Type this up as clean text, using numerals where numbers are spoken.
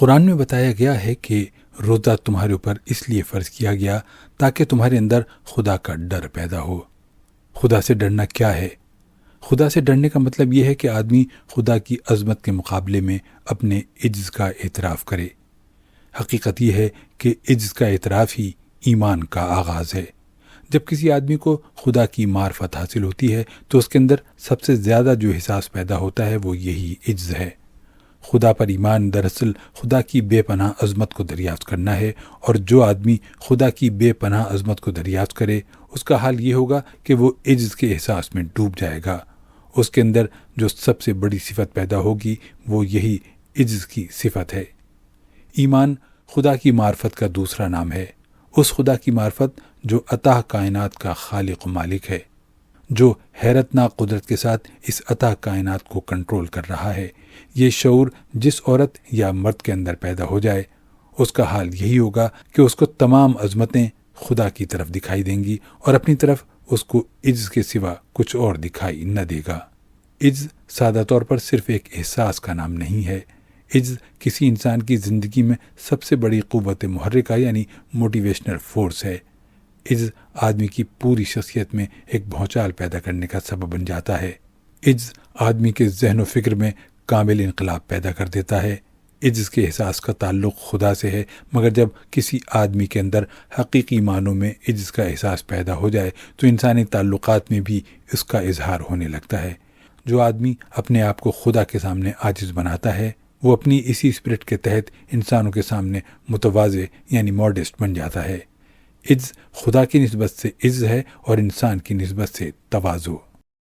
قرآن میں بتایا گیا ہے کہ روزہ تمہارے اوپر اس لیے فرض کیا گیا تاکہ تمہارے اندر خدا کا ڈر پیدا ہو۔ خدا سے ڈرنا کیا ہے؟ خدا سے ڈرنے کا مطلب یہ ہے کہ آدمی خدا کی عظمت کے مقابلے میں اپنے عجز کا اعتراف کرے۔ حقیقت یہ ہے کہ عجز کا اعتراف ہی ایمان کا آغاز ہے۔ جب کسی آدمی کو خدا کی معرفت حاصل ہوتی ہے تو اس کے اندر سب سے زیادہ جو احساس پیدا ہوتا ہے وہ یہی عجز ہے۔ خدا پر ایمان دراصل خدا کی بے پناہ عظمت کو دریافت کرنا ہے، اور جو آدمی خدا کی بے پناہ عظمت کو دریافت کرے اس کا حال یہ ہوگا کہ وہ عجز کے احساس میں ڈوب جائے گا۔ اس کے اندر جو سب سے بڑی صفت پیدا ہوگی وہ یہی عجز کی صفت ہے۔ ایمان خدا کی معرفت کا دوسرا نام ہے، اس خدا کی معرفت جو اتاہ کائنات کا خالق و مالک ہے، جو حیرت ناک قدرت کے ساتھ اس اتاہ کائنات کو کنٹرول کر رہا ہے۔ یہ شعور جس عورت یا مرد کے اندر پیدا ہو جائے اس کا حال یہی ہوگا کہ اس کو تمام عظمتیں خدا کی طرف دکھائی دیں گی اور اپنی طرف اس کو عجز کے سوا کچھ اور دکھائی نہ دے گا۔ عجز سادہ طور پر صرف ایک احساس کا نام نہیں ہے۔ عجز کسی انسان کی زندگی میں سب سے بڑی قوت محرکہ یعنی موٹیویشنل فورس ہے۔ عجز آدمی کی پوری شخصیت میں ایک بھونچال پیدا کرنے کا سبب بن جاتا ہے۔ عجز آدمی کے ذہن و فکر میں کامل انقلاب پیدا کر دیتا ہے۔ عجز کے احساس کا تعلق خدا سے ہے، مگر جب کسی آدمی کے اندر حقیقی معنوں میں عجز کا احساس پیدا ہو جائے تو انسانی تعلقات میں بھی اس کا اظہار ہونے لگتا ہے۔ جو آدمی اپنے آپ کو خدا کے سامنے عاجز بناتا ہے وہ اپنی اسی اسپرٹ کے تحت انسانوں کے سامنے متواضع یعنی ماڈسٹ بن جاتا ہے۔ عجز خدا کی نسبت سے عز ہے اور انسان کی نسبت سے تواضع۔